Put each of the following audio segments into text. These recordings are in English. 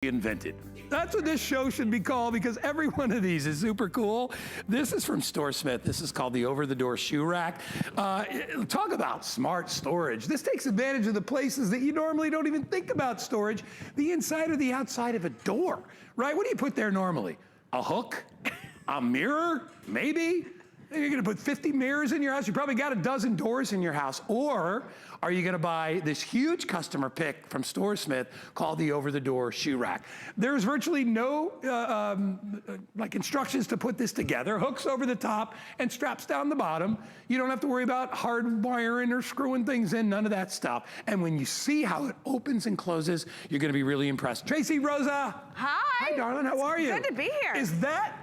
invented. That's what this show should be called, because every one of these is super cool. This is from StoreSmith. This is called the over-the-door shoe rack. Talk about smart storage. This takes advantage of the places that you normally don't even think about storage, the inside or the outside of a door, right? What do you put there normally? A hook? A mirror? Maybe? You're gonna put 50 mirrors in your house? You probably got a dozen doors in your house. Or are you gonna buy this huge customer pick from StoreSmith called the over-the-door shoe rack? There's virtually no like instructions to put this together. Hooks over the top and straps down the bottom. You don't have to worry about hard wiring or screwing things in, none of that stuff. And when you see how it opens and closes, you're gonna be really impressed. Tracy, Rosa. Hi. Hi, darling, how are you? Good to be here. Is that?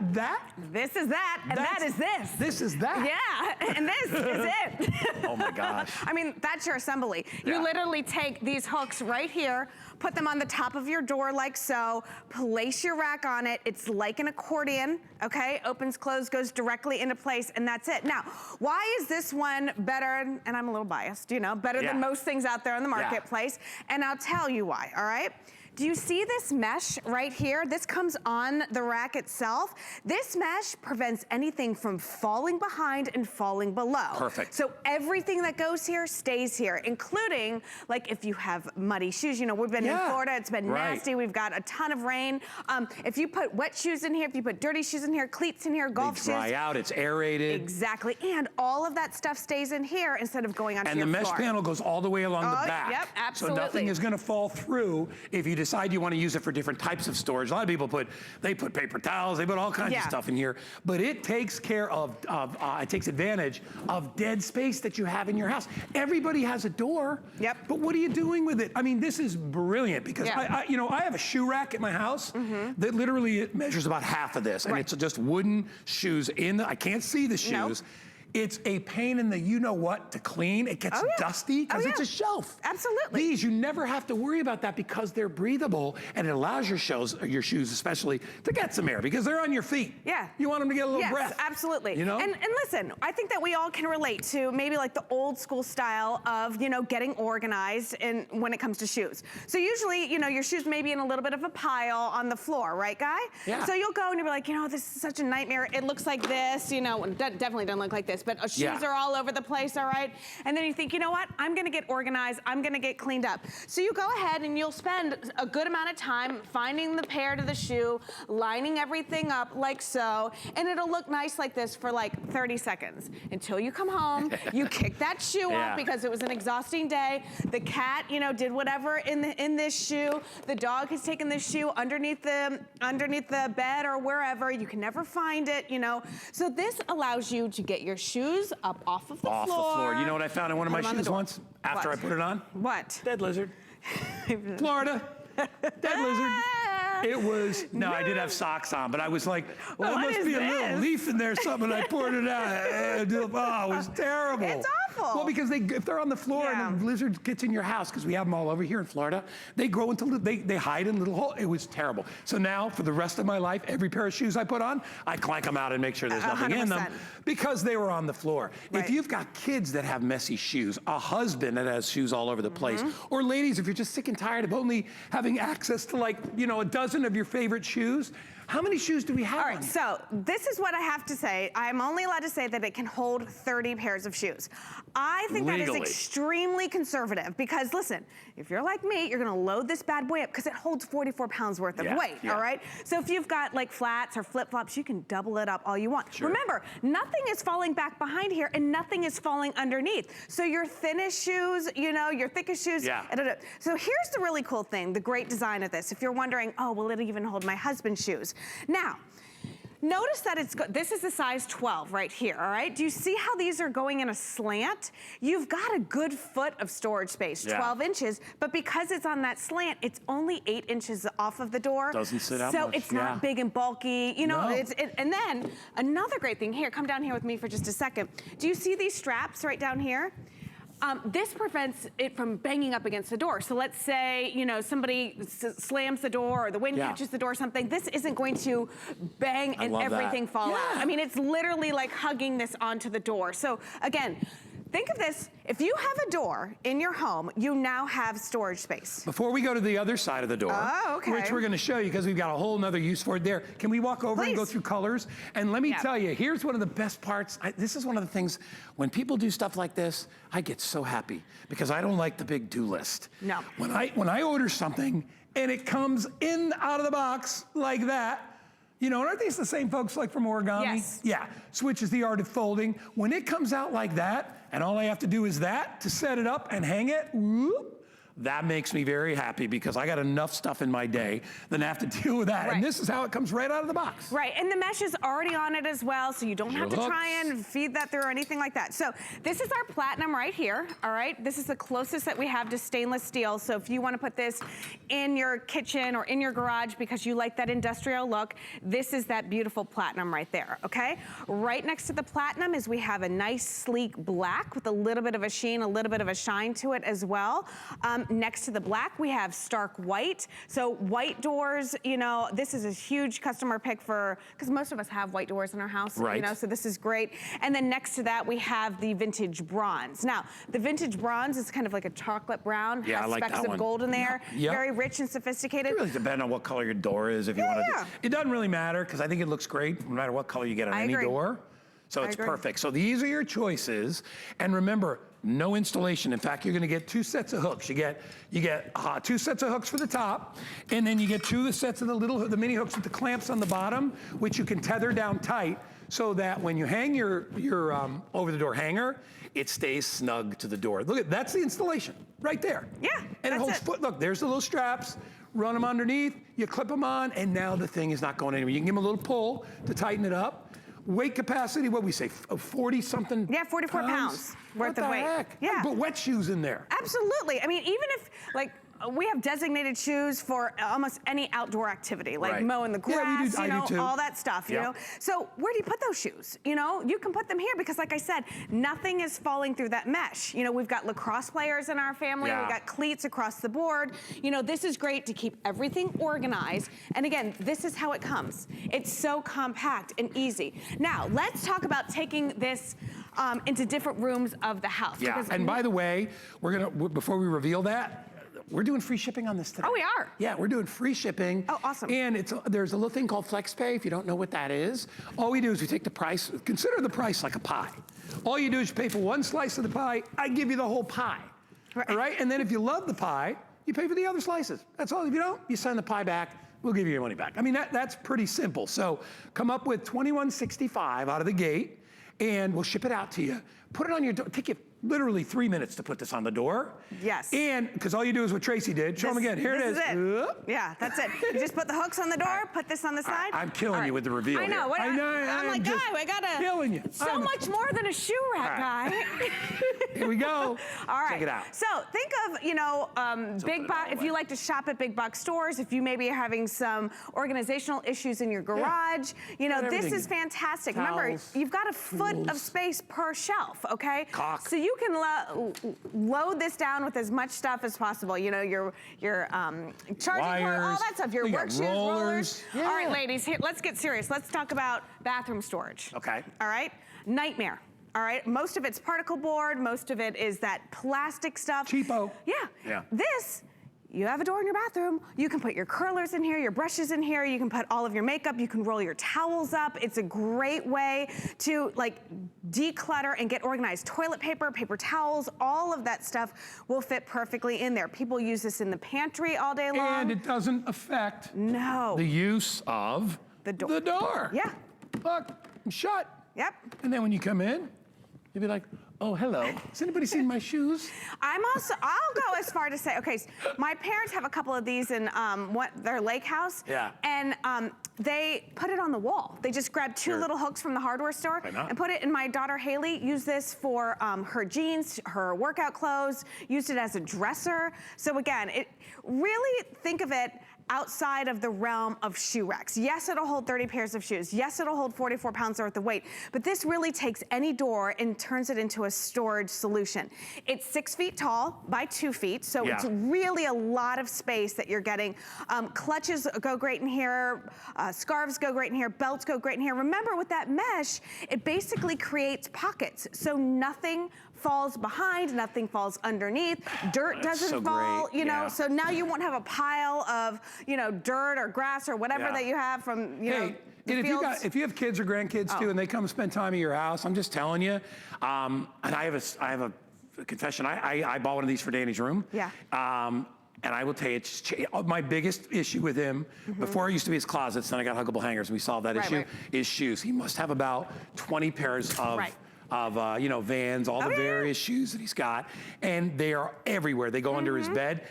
This is that, and that is this. This is that. Yeah, and this is it. Oh my gosh. I mean, that's your assembly. Yeah. You literally take these hooks right here, put them on the top of your door like so, place your rack on it. It's like an accordion, okay? Opens, closes, goes directly into place, and that's it. Now, why is this one better, and I'm a little biased, you know, better than most things out there in the marketplace? Yeah. And I'll tell you why, all right? Do you see this mesh right here? This comes on the rack itself. This mesh prevents anything from falling behind and falling below. Perfect. So everything that goes here stays here, including like if you have muddy shoes. You know, we've been in Florida, it's been nasty. We've got a ton of rain. If you put wet shoes in here, if you put dirty shoes in here, cleats in here, golf shoes. They dry out, it's aerated. Exactly, and all of that stuff stays in here instead of going onto your floor. And the mesh panel goes all the way along the back. Yep, absolutely. So nothing is gonna fall through if you decide you want to use it for different types of storage. A lot of people put paper towels, they put all kinds of stuff in here, but it takes care of, it takes advantage of dead space that you have in your house. Everybody has a door, but what are you doing with it? I mean, this is brilliant, because you know, I have a shoe rack at my house that literally it measures about half of this, and it's just wooden shoes in the, I can't see the shoes. It's a pain in the you-know-what to clean. It gets dusty because it's a shelf. Absolutely. These, you never have to worry about that because they're breathable, and it allows your shoes especially to get some air, because they're on your feet. Yeah. You want them to get a little breath. Yes, absolutely. You know? And listen, I think that we all can relate to maybe like the old school style of, you know, getting organized when it comes to shoes. So usually, you know, your shoes may be in a little bit of a pile on the floor, right, Guy? Yeah. So you'll go and you'll be like, you know, this is such a nightmare. It looks like this, you know, definitely doesn't look like this, but shoes are all over the place, all right? And then you think, you know what? I'm gonna get organized, I'm gonna get cleaned up. So you go ahead and you'll spend a good amount of time finding the pair to the shoe, lining everything up like so, and it'll look nice like this for like 30 seconds until you come home, you kick that shoe off because it was an exhausting day. The cat, you know, did whatever in this shoe. The dog has taken this shoe underneath the bed or wherever. You can never find it, you know. So this allows you to get your shoes up off of the floor. Off the floor. You know what I found in one of my shoes once after I put it on? What? Dead lizard. Florida. Dead lizard. It was, no, I did have socks on, but I was like, well, there must be a little leaf in there, something. I poured it out. Oh, it was terrible. It's awful. Well, because if they're on the floor and the lizard gets in your house, because we have them all over here in Florida, they grow into, they hide in little holes. It was terrible. So now, for the rest of my life, every pair of shoes I put on, I clank them out and make sure there's nothing 100%. in them, because they were on the floor. If you've got kids that have messy shoes, a husband that has shoes all over the place, or ladies, if you're just sick and tired of only having access to, like, you know, a dozen of your favorite shoes, how many shoes do we have? All right, so this is what I have to say. I'm only allowed to say that it can hold 30 pairs of shoes. I think that is extremely conservative, because listen, if you're like me, you're gonna load this bad boy up because it holds 44 pounds worth of weight, all right? So if you've got like flats or flip-flops, you can double it up all you want. Remember, nothing is falling back behind here and nothing is falling underneath. So your thinnest shoes, you know, your thickest shoes. So here's the really cool thing, the great design of this. If you're wondering, oh, will it even hold my husband's shoes? Now, notice that this is the size 12 right here, all right? Do you see how these are going in a slant? You've got a good foot of storage space, 12 inches, but because it's on that slant, it's only 8 inches off of the door. Doesn't sit out much. So it's not big and bulky, you know, and then another great thing here, come down here with me for just a second. Do you see these straps right down here? This prevents it from banging up against the door. So let's say, you know, somebody slams the door or the wind catches the door or something. This isn't going to bang and everything fall out. I mean, it's literally like hugging this onto the door. So again, think of this, if you have a door in your home, you now have storage space. Before we go to the other side of the door, which we're gonna show you because we've got a whole nother use for it there, can we walk over and go through colors? And let me tell you, here's one of the best parts. This is one of the things, when people do stuff like this, I get so happy because I don't like the big do list. No. When I order something and it comes in out of the box like that, you know, aren't these the same folks like from Origami? Yes. Yeah, Switch is the art of folding. When it comes out like that, and all I have to do is that to set it up and hang it, whoop, that makes me very happy because I got enough stuff in my day than have to deal with that. Right. And this is how it comes right out of the box. Right, and the mesh is already on it as well, so you don't have to try and feed that through or anything like that. So this is our platinum right here, all right? This is the closest that we have to stainless steel. So if you want to put this in your kitchen or in your garage because you like that industrial look, this is that beautiful platinum right there, okay? Right next to the platinum is we have a nice sleek black with a little bit of a sheen, a little bit of a shine to it as well. Next to the black, we have stark white. So white doors, you know, this is a huge customer pick for, because most of us have white doors in our house, you know, so this is great. And then next to that, we have the vintage bronze. Now, the vintage bronze is kind of like a chocolate brown, has specks of gold in there, very rich and sophisticated. It really depends on what color your door is if you want to. It doesn't really matter because I think it looks great no matter what color you get on any door. So it's perfect. So these are your choices. And remember, no installation. In fact, you're gonna get 2 sets of hooks. You get 2 sets of hooks for the top, and then you get 2 sets of the mini hooks with the clamps on the bottom, which you can tether down tight so that when you hang your over-the-door hanger, it stays snug to the door. Look at, that's the installation right there. Yeah, and it holds look, there's the little straps. Run them underneath, you clip them on, and now the thing is not going anywhere. You can give them a little pull to tighten it up. Weight capacity, what we say, 40 something? Yeah, 44 pounds worth of weight. Heck? Yeah. Put wet shoes in there. Absolutely. I mean, even if, like, we have designated shoes for almost any outdoor activity, like mowing the grass, you know, all that stuff, you know. So where do you put those shoes? You know, you can put them here because, like I said, nothing is falling through that mesh. You know, we've got lacrosse players in our family. We've got cleats across the board. You know, this is great to keep everything organized. And again, this is how it comes. It's so compact and easy. Now, let's talk about taking this into different rooms of the house. Yeah, and by the way, before we reveal that, we're doing free shipping on this today. Oh, we are? Yeah, we're doing free shipping. Oh, awesome. And there's a little thing called FlexPay, if you don't know what that is. All we do is we take the price, consider the price like a pie. All you do is you pay for 1 slice of the pie, I give you the whole pie. All right, and then if you love the pie, you pay for the other slices. That's all. If you don't, you send the pie back, we'll give you your money back. I mean, that's pretty simple. So come up with $21.65 out of the gate, and we'll ship it out to you. Put it on your door. Take you literally 3 minutes to put this on the door. Yes. And because all you do is what Tracy did. Show them again. Here it is. Yeah, that's it. You just put the hooks on the door, put this on the side. I'm killing you with the reveal. I know. I know. I'm like, guy, I gotta. Killing you. So much more than a shoe rack, guy. Here we go. All right. Check it out. So think of, you know, big box. If you like to shop at big box stores, if you maybe are having some organizational issues in your garage, you know, this is fantastic. Towels, remember, you've got a foot of space per shelf. Okay. Caulk. So you can load this down with as much stuff as possible. You know, your charging cord, all that stuff, your work shoes, rollers. All right, ladies, here, let's get serious. Let's talk about bathroom storage. Okay. All right, nightmare. All right, most of it's particle board, most of it is that plastic stuff. Cheapo. Yeah. This, you have a door in your bathroom, you can put your curlers in here, your brushes in here, you can put all of your makeup, you can roll your towels up. It's a great way to like declutter and get organized. Toilet paper, paper towels, all of that stuff will fit perfectly in there. People use this in the pantry all day long. And it doesn't affect the use of the door. Yeah. Look, I'm shut. Yep. And then when you come in, you'll be like, oh, hello. Has anybody seen my shoes? I'll go as far to say, okay, so my parents have a couple of these in their lake house. Yeah. And they put it on the wall. They just grabbed 2 little hooks from the hardware store and put it in. My daughter Haley used this for her jeans, her workout clothes, used it as a dresser. So again, really think of it outside of the realm of shoe racks. Yes, it'll hold 30 pairs of shoes. Yes, it'll hold 44 pounds worth of weight, but this really takes any door and turns it into a storage solution. It's 6 feet tall by 2 feet, so it's really a lot of space that you're getting. Clutches go great in here, scarves go great in here, belts go great in here. Remember, with that mesh, it basically creates pockets, so nothing falls behind, nothing falls underneath, dirt doesn't so fall, great, you know, yeah. so now you won't have a pile of, you know, dirt or grass or whatever Yeah. that you have from, you know, the and fields. if you have kids or grandkids too, and they come spend time at your house, I'm just telling you. And I have a confession. I bought one of these for Danny's room. Yeah. And I will tell you, my biggest issue with him, before it used to be his closets, then I got huggable hangers, and we solved that issue, is shoes. He must have about 20 pairs of, you know, Vans, all the various shoes that he's got, and they are everywhere. They go under his bed.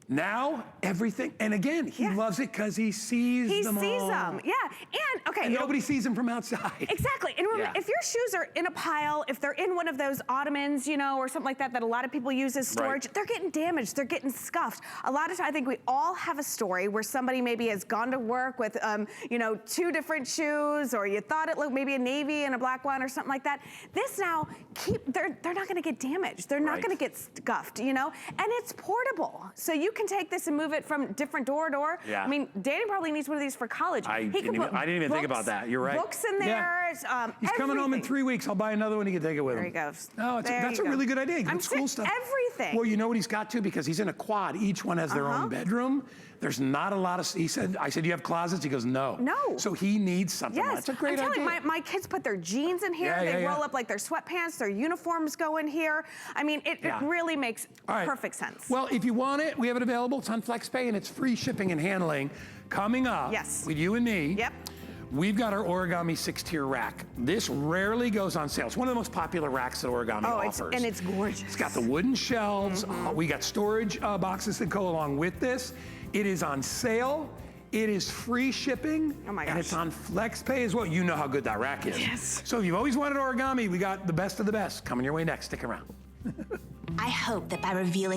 Now, everything, and again, he loves it because he sees them all. He sees them, yeah. And, okay. And nobody sees them from outside. Exactly. And remember, if your shoes are in a pile, if they're in one of those ottomans, you know, or something like that, that a lot of people use as storage, they're getting damaged, they're getting scuffed. A lot of times, I think we all have a story where somebody maybe has gone to work with, you know, 2 different shoes, or you thought it looked maybe a navy and a black one or something like that. This now, they're not gonna get damaged. They're not gonna get scuffed, you know? And it's portable. So you can take this and move it from different door to door. Yeah. I mean, Danny probably needs one of these for college. I didn't even think about that. You're right. Books in there. He's coming home in 3 weeks. I'll buy another one. He can take it with him. There he goes. No, that's a really good idea. It's cool stuff. Everything. Well, you know what he's got to, because he's in a quad. Each one has their own bedroom. There's not a lot of. I said, you have closets? He goes, no. No. So he needs something. Yes. That's a great idea. I'm telling you, my kids put their jeans in here. They roll up like their sweatpants. Their uniforms go in here. I mean, it really makes perfect sense. Well, if you want it, we have it available. It's on FlexPay, and it's free shipping and handling. Coming up with you and me. Yep. We've got our Origami 6-tier rack. This rarely goes on sale. It's one of the most popular racks that Origami offers. And it's gorgeous. It's got the wooden shelves. We got storage boxes that go along with this. It is on sale. It is free shipping. Oh my gosh. And it's on FlexPay as well. You know how good that rack is. Yes. So if you've always wanted Origami, we got the best of the best coming your way next. Stick around. I hope that by revealing